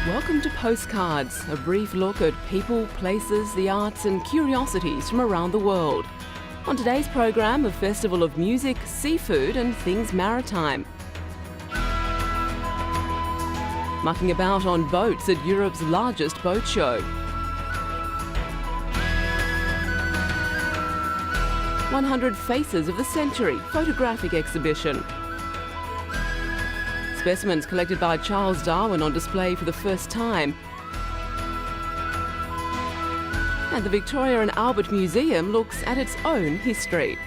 Welcome to Postcards, a brief look at people, places, the arts and curiosities from around the world. On today's program, a festival of music, seafood and things maritime. Mucking about on boats at Europe's largest boat show. 100 Faces of the Century photographic exhibition. Specimens collected by Charles Darwin on display for the first time. And the Victoria and Albert Museum looks at its own history.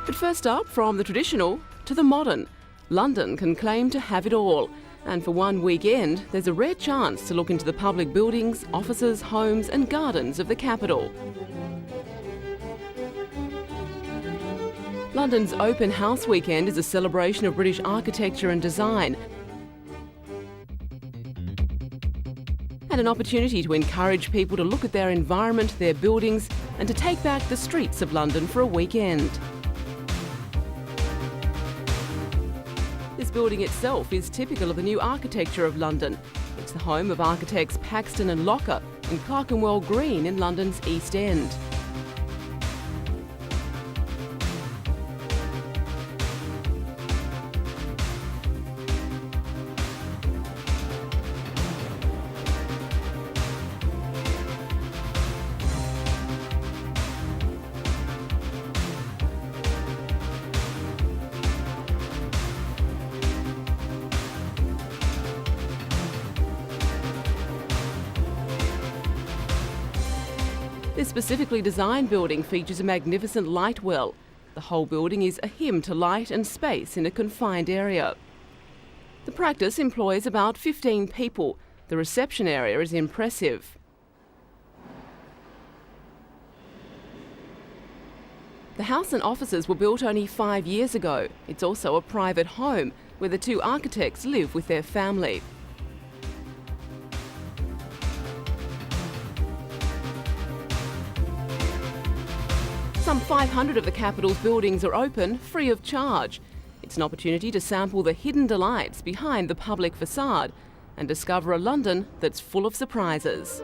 But first up, from the traditional to the modern, London can claim to have it all. And for one weekend, there's a rare chance to look into the public buildings, offices, homes and gardens of the capital. London's Open House Weekend is a celebration of British architecture and design, and an opportunity to encourage people to look at their environment, their buildings, and to take back the streets of London for a weekend. This building itself is typical of the new architecture of London. It's the home of architects Paxton and Locker in Clerkenwell Green in London's East End. This specifically designed building features a magnificent light well. The whole building is a hymn to light and space in a confined area. The practice employs about 15 people. The reception area is impressive. The house and offices were built only 5 years ago. It's also a private home where the two architects live with their family. Some 500 of the capital's buildings are open, free of charge. It's an opportunity to sample the hidden delights behind the public facade and discover a London that's full of surprises.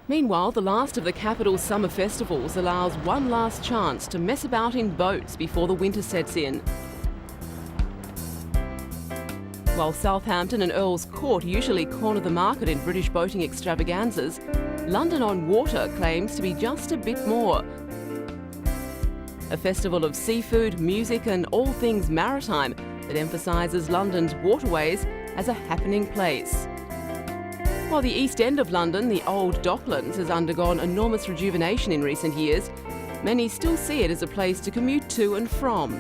Meanwhile, the last of the capital's summer festivals allows one last chance to mess about in boats before the winter sets in. While Southampton and Earl's Court usually corner the market in British boating extravaganzas, London on Water claims to be just a bit more. A festival of seafood, music and all things maritime that emphasises London's waterways as a happening place. While the East End of London, the old Docklands, has undergone enormous rejuvenation in recent years, many still see it as a place to commute to and from.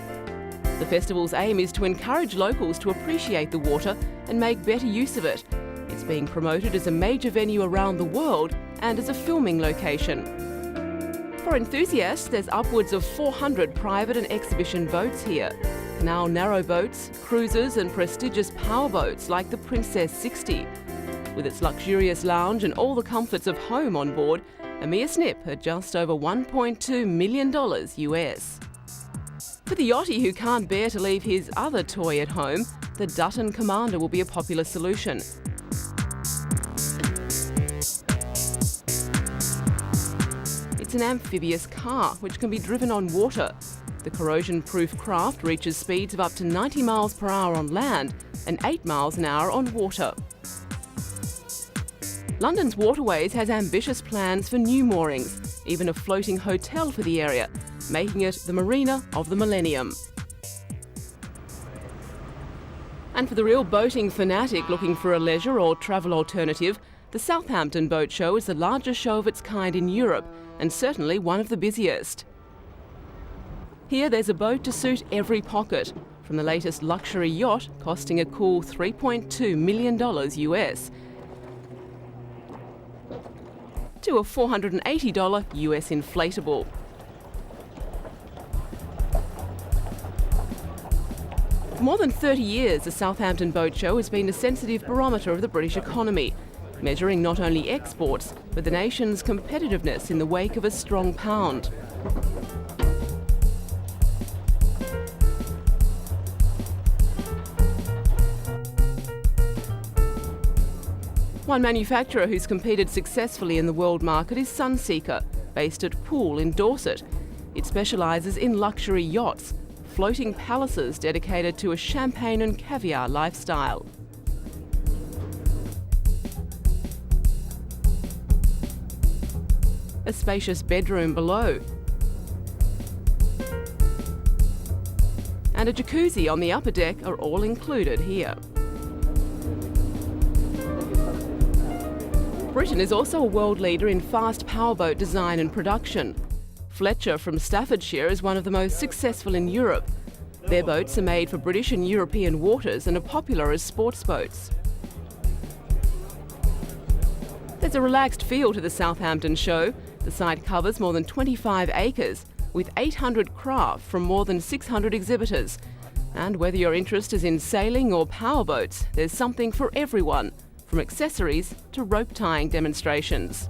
The festival's aim is to encourage locals to appreciate the water and make better use of it. It's being promoted as a major venue around the world and as a filming location. For enthusiasts, there's upwards of 400 private and exhibition boats here. Canal narrowboats, cruisers and prestigious powerboats like the Princess 60. With its luxurious lounge and all the comforts of home on board, a mere snip at just over $1.2 million US. For the yachty who can't bear to leave his other toy at home, the Dutton Commander will be a popular solution. It's an amphibious car which can be driven on water. The corrosion-proof craft reaches speeds of up to 90 miles per hour on land and 8 miles an hour on water. London's Waterways has ambitious plans for new moorings, even a floating hotel for the area, making it the marina of the millennium. And for the real boating fanatic looking for a leisure or travel alternative, the Southampton Boat Show is the largest show of its kind in Europe and certainly one of the busiest. Here there's a boat to suit every pocket, from the latest luxury yacht costing a cool $3.2 million US to a $480 US inflatable. For more than 30 years, the Southampton Boat Show has been a sensitive barometer of the British economy, measuring not only exports, but the nation's competitiveness in the wake of a strong pound. One manufacturer who's competed successfully in the world market is Sunseeker, based at Poole in Dorset. It specialises in luxury yachts, floating palaces dedicated to a champagne and caviar lifestyle. A spacious bedroom below, and a jacuzzi on the upper deck are all included here. Britain is also a world leader in fast powerboat design and production. Fletcher from Staffordshire is one of the most successful in Europe. Their boats are made for British and European waters and are popular as sports boats. There's a relaxed feel to the Southampton show. The site covers more than 25 acres, with 800 craft from more than 600 exhibitors. And whether your interest is in sailing or powerboats, there's something for everyone, from accessories to rope tying demonstrations.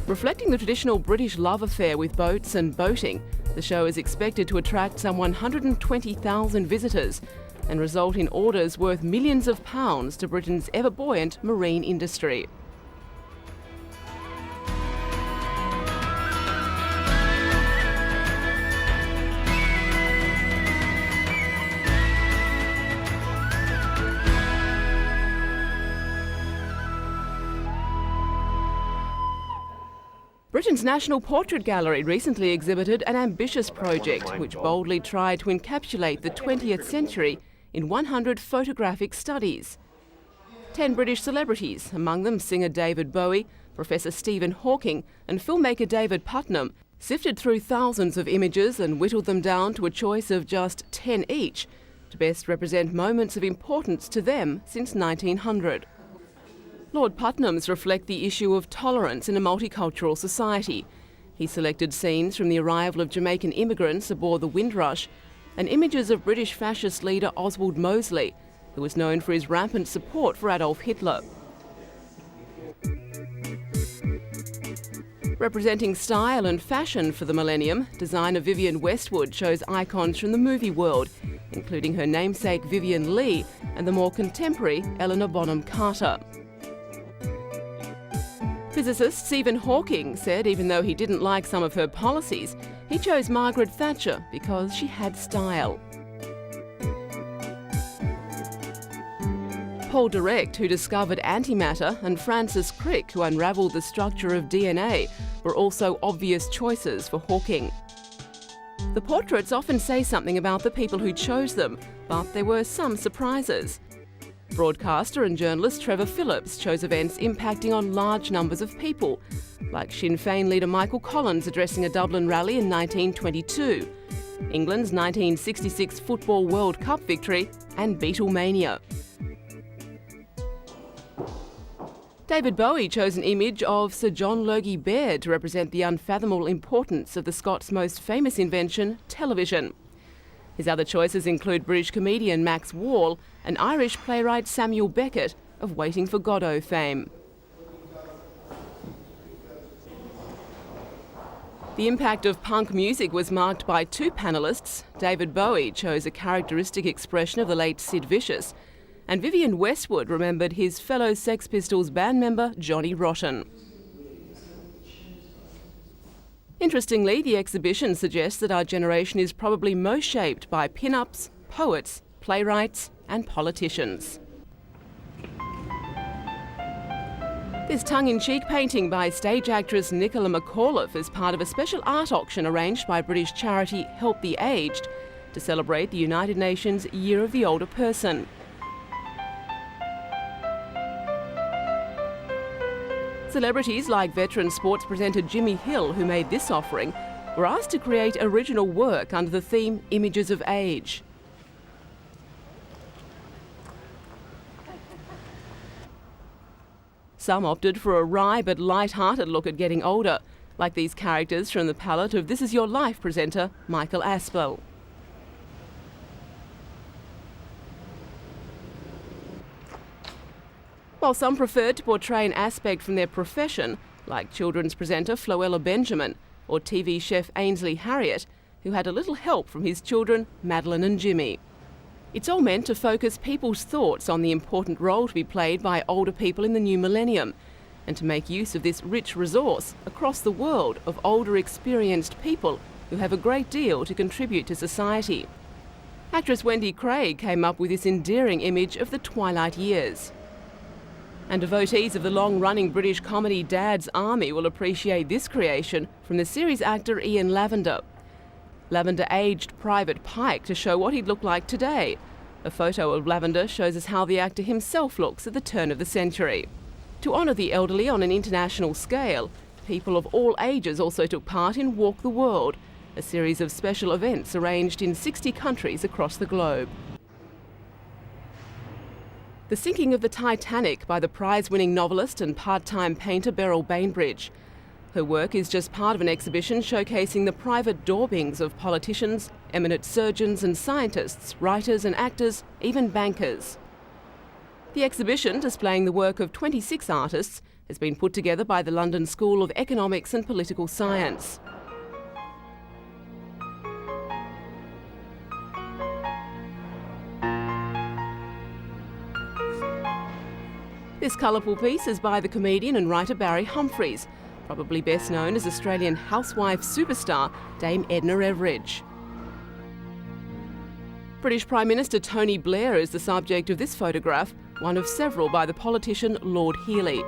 Reflecting the traditional British love affair with boats and boating, the show is expected to attract some 120,000 visitors and result in orders worth millions of pounds to Britain's ever-buoyant marine industry. Britain's National Portrait Gallery recently exhibited an ambitious project which boldly tried to encapsulate the 20th century in 100 photographic studies. 10 British celebrities, among them singer David Bowie, Professor Stephen Hawking and filmmaker David Putnam, sifted through thousands of images and whittled them down to a choice of just 10 each to best represent moments of importance to them since 1900. Lord Putnam's reflect the issue of tolerance in a multicultural society. He selected scenes from the arrival of Jamaican immigrants aboard the Windrush and images of British fascist leader Oswald Mosley, who was known for his rampant support for Adolf Hitler. Representing style and fashion for the millennium, designer Vivienne Westwood chose icons from the movie world, including her namesake Vivien Leigh and the more contemporary Eleanor Bonham Carter. Physicist Stephen Hawking said even though he didn't like some of her policies, he chose Margaret Thatcher because she had style. Paul Dirac, who discovered antimatter, and Francis Crick, who unravelled the structure of DNA, were also obvious choices for Hawking. The portraits often say something about the people who chose them, but there were some surprises. Broadcaster and journalist Trevor Phillips chose events impacting on large numbers of people, like Sinn Féin leader Michael Collins addressing a Dublin rally in 1922, England's 1966 Football World Cup victory, and Beatlemania. David Bowie chose an image of Sir John Logie Baird to represent the unfathomable importance of the Scots' most famous invention, television. His other choices include British comedian Max Wall and Irish playwright Samuel Beckett of Waiting for Godot fame. The impact of punk music was marked by two panellists. David Bowie chose a characteristic expression of the late Sid Vicious, and Vivienne Westwood remembered his fellow Sex Pistols band member Johnny Rotten. Interestingly, the exhibition suggests that our generation is probably most shaped by pin-ups, poets, playwrights and politicians. This tongue-in-cheek painting by stage actress Nicola McAuliffe is part of a special art auction arranged by British charity Help the Aged to celebrate the United Nations Year of the Older Person. Celebrities like veteran sports presenter Jimmy Hill, who made this offering, were asked to create original work under the theme Images of Age. Some opted for a wry but light-hearted look at getting older, like these characters from the palette of This Is Your Life presenter Michael Aspel. While some preferred to portray an aspect from their profession, like children's presenter Floella Benjamin or TV chef Ainsley Harriott, who had a little help from his children Madeline and Jimmy. It's all meant to focus people's thoughts on the important role to be played by older people in the new millennium, and to make use of this rich resource across the world of older experienced people who have a great deal to contribute to society. Actress Wendy Craig came up with this endearing image of the twilight years. And devotees of the long-running British comedy Dad's Army will appreciate this creation from the series actor Ian Lavender. Lavender aged Private Pike to show what he'd look like today. A photo of Lavender shows us how the actor himself looks at the turn of the century. To honour the elderly on an international scale, people of all ages also took part in Walk the World, a series of special events arranged in 60 countries across the globe. The Sinking of the Titanic by the prize-winning novelist and part-time painter Beryl Bainbridge. Her work is just part of an exhibition showcasing the private daubings of politicians, eminent surgeons and scientists, writers and actors, even bankers. The exhibition, displaying the work of 26 artists, has been put together by the London School of Economics and Political Science. This colourful piece is by the comedian and writer Barry Humphries, probably best known as Australian housewife superstar Dame Edna Everage. British Prime Minister Tony Blair is the subject of this photograph, one of several by the politician Lord Healey.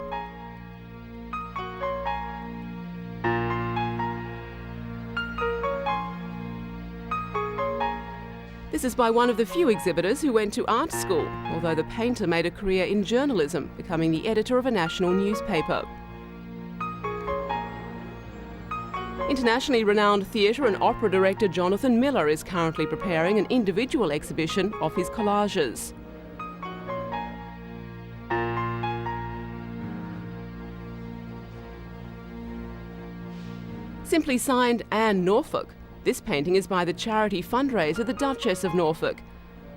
This is by one of the few exhibitors who went to art school, although the painter made a career in journalism, becoming the editor of a national newspaper. Internationally renowned theatre and opera director Jonathan Miller is currently preparing an individual exhibition of his collages. Simply signed Anne Norfolk, this painting is by the charity fundraiser the Duchess of Norfolk.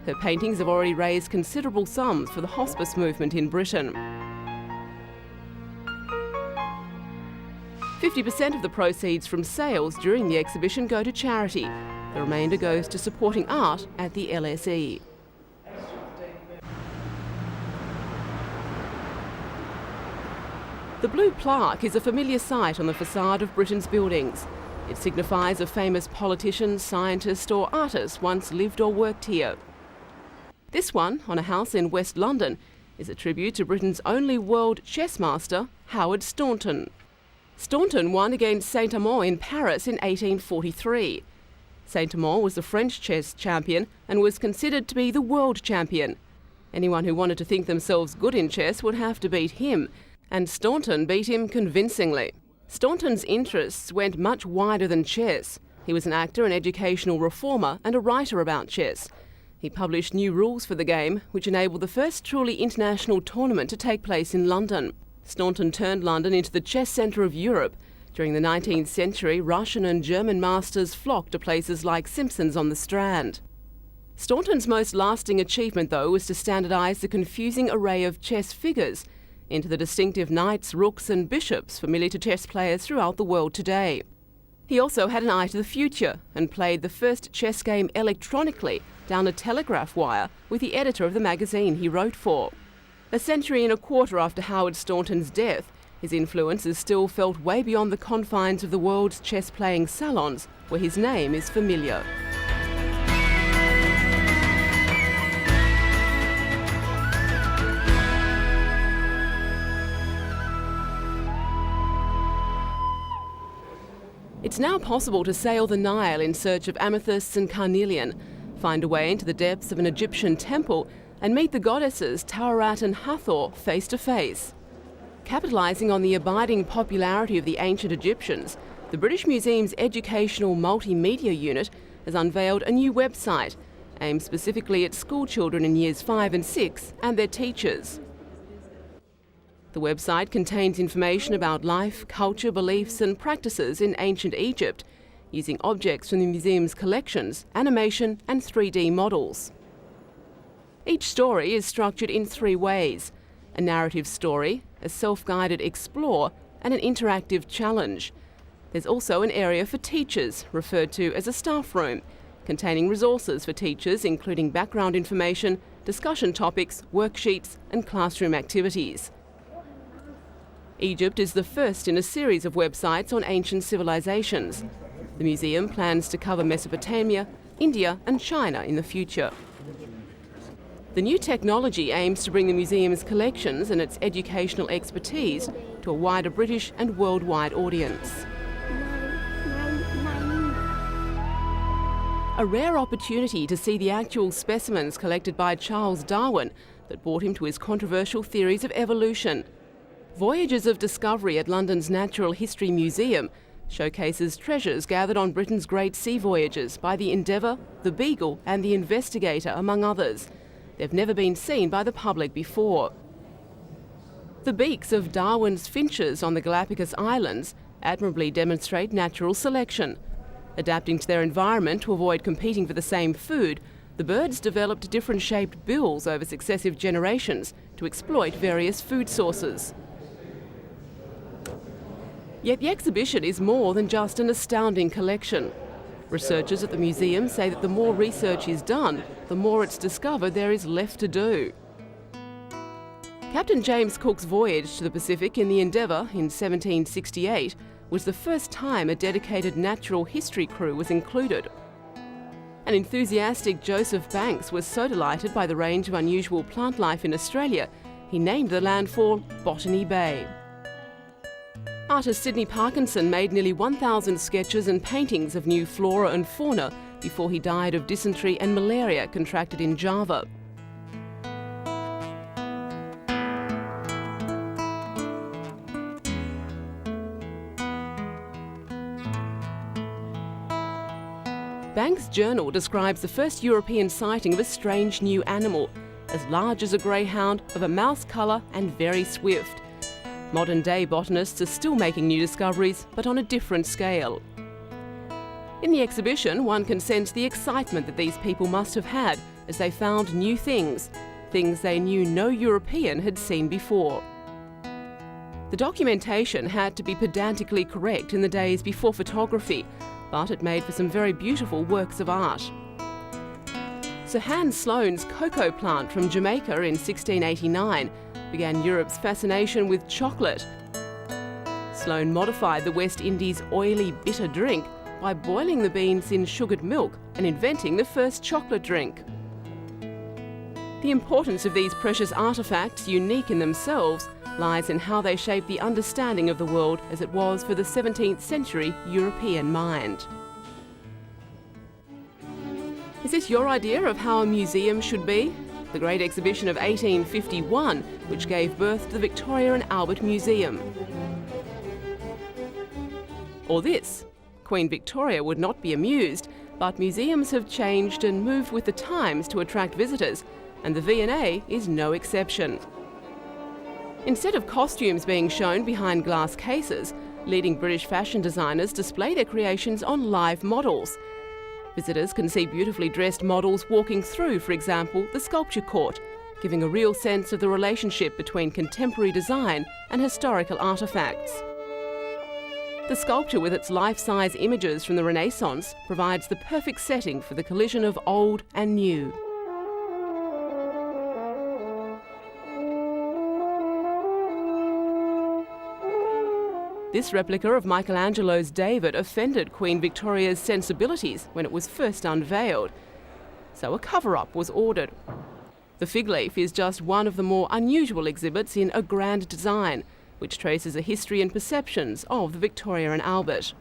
Her paintings have already raised considerable sums for the hospice movement in Britain. 50% of the proceeds from sales during the exhibition go to charity. The remainder goes to supporting art at the LSE. The blue plaque is a familiar sight on the facade of Britain's buildings. It signifies a famous politician, scientist or artist once lived or worked here. This one, on a house in West London, is a tribute to Britain's only world chess master, Howard Staunton. Staunton won against Saint-Amand in Paris in 1843. Saint-Amand was the French chess champion and was considered to be the world champion. Anyone who wanted to think themselves good in chess would have to beat him, and Staunton beat him convincingly. Staunton's interests went much wider than chess. He was an actor, an educational reformer and a writer about chess. He published new rules for the game, which enabled the first truly international tournament to take place in London. Staunton turned London into the chess centre of Europe. During the 19th century, Russian and German masters flocked to places like Simpson's on the Strand. Staunton's most lasting achievement, though, was to standardise the confusing array of chess figures into the distinctive knights, rooks and bishops familiar to chess players throughout the world today. He also had an eye to the future and played the first chess game electronically down a telegraph wire with the editor of the magazine he wrote for. A century and a quarter after Howard Staunton's death, his influence is still felt way beyond the confines of the world's chess-playing salons, where his name is familiar. It's now possible to sail the Nile in search of amethysts and carnelian, find a way into the depths of an Egyptian temple, and meet the goddesses Taweret and Hathor face to face. Capitalising on the abiding popularity of the ancient Egyptians, the British Museum's educational multimedia unit has unveiled a new website aimed specifically at school children in years 5 and 6 and their teachers. The website contains information about life, culture, beliefs and practices in ancient Egypt, using objects from the museum's collections, animation and 3D models. Each story is structured in 3 ways: a narrative story, a self-guided explore and an interactive challenge. There's also an area for teachers, referred to as a staff room, containing resources for teachers including background information, discussion topics, worksheets and classroom activities. Egypt is the first in a series of websites on ancient civilizations. The museum plans to cover Mesopotamia, India and China in the future. The new technology aims to bring the museum's collections and its educational expertise to a wider British and worldwide audience. A rare opportunity to see the actual specimens collected by Charles Darwin that brought him to his controversial theories of evolution. Voyages of Discovery at London's Natural History Museum showcases treasures gathered on Britain's great sea voyages by the Endeavour, the Beagle and the Investigator, among others. They've never been seen by the public before. The beaks of Darwin's finches on the Galapagos Islands admirably demonstrate natural selection. Adapting to their environment to avoid competing for the same food, the birds developed different shaped bills over successive generations to exploit various food sources. Yet the exhibition is more than just an astounding collection. Researchers at the museum say that the more research is done, the more it's discovered there is left to do. Captain James Cook's voyage to the Pacific in the Endeavour in 1768 was the first time a dedicated natural history crew was included. An enthusiastic Joseph Banks was so delighted by the range of unusual plant life in Australia, he named the landfall Botany Bay. Artist Sydney Parkinson made nearly 1,000 sketches and paintings of new flora and fauna before he died of dysentery and malaria contracted in Java. Banks' journal describes the first European sighting of a strange new animal, as large as a greyhound, of a mouse colour and very swift. Modern-day botanists are still making new discoveries, but on a different scale. In the exhibition, one can sense the excitement that these people must have had as they found new things they knew no European had seen before. The documentation had to be pedantically correct in the days before photography, but it made for some very beautiful works of art. Sir Hans Sloane's cocoa plant from Jamaica in 1689 began Europe's fascination with chocolate. Sloane modified the West Indies' oily, bitter drink by boiling the beans in sugared milk and inventing the first chocolate drink. The importance of these precious artefacts, unique in themselves, lies in how they shape the understanding of the world as it was for the 17th century European mind. Is this your idea of how a museum should be? The great exhibition of 1851, which gave birth to the Victoria and Albert Museum. Or this: Queen Victoria would not be amused, but museums have changed and moved with the times to attract visitors, and the V&A is no exception. Instead of costumes being shown behind glass cases, leading British fashion designers display their creations on live models. Visitors can see beautifully dressed models walking through, for example, the sculpture court, giving a real sense of the relationship between contemporary design and historical artefacts. The sculpture, with its life-size images from the Renaissance, provides the perfect setting for the collision of old and new. This replica of Michelangelo's David offended Queen Victoria's sensibilities when it was first unveiled, so a cover-up was ordered. The fig leaf is just one of the more unusual exhibits in A Grand Design, which traces the history and perceptions of the Victoria and Albert.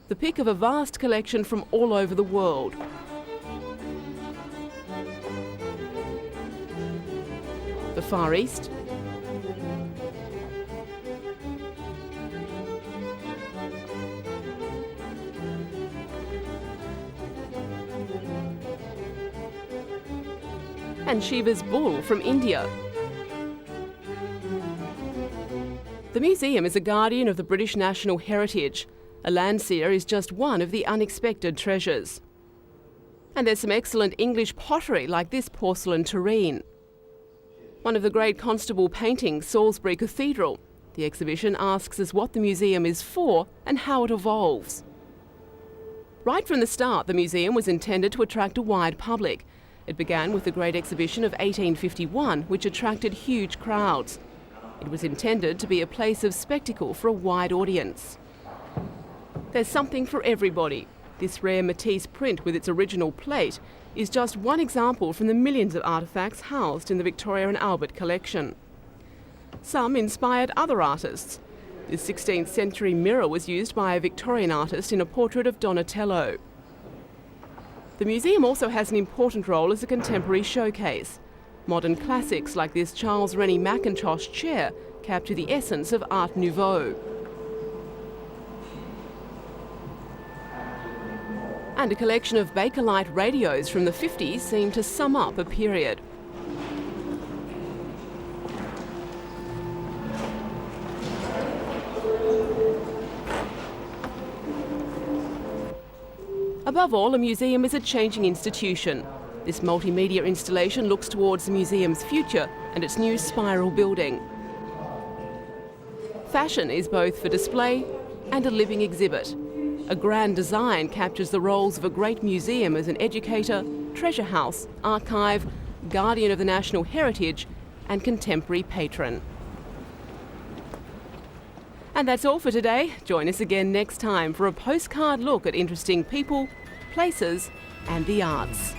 the pick of a vast collection from all over the world. The Far East, and Shiva's bull from India. The museum is a guardian of the British national heritage. A Landseer is just one of the unexpected treasures. And there's some excellent English pottery like this porcelain tureen. One of the great Constable paintings, Salisbury Cathedral. The exhibition asks us what the museum is for and how it evolves. Right from the start, the museum was intended to attract a wide public. It began with the Great Exhibition of 1851, which attracted huge crowds. It was intended to be a place of spectacle for a wide audience. There's something for everybody. This rare Matisse print with its original plate is just one example from the millions of artefacts housed in the Victoria and Albert collection. Some inspired other artists. This 16th century mirror was used by a Victorian artist in a portrait of Donatello. The museum also has an important role as a contemporary showcase. Modern classics like this Charles Rennie Mackintosh chair capture the essence of Art Nouveau. And a collection of Bakelite radios from the 50s seem to sum up a period. Above all, a museum is a changing institution. This multimedia installation looks towards the museum's future and its new spiral building. Fashion is both for display and a living exhibit. A grand design captures the roles of a great museum as an educator, treasure house, archive, guardian of the national heritage and contemporary patron. And that's all for today. Join us again next time for a postcard look at interesting people, places and the arts.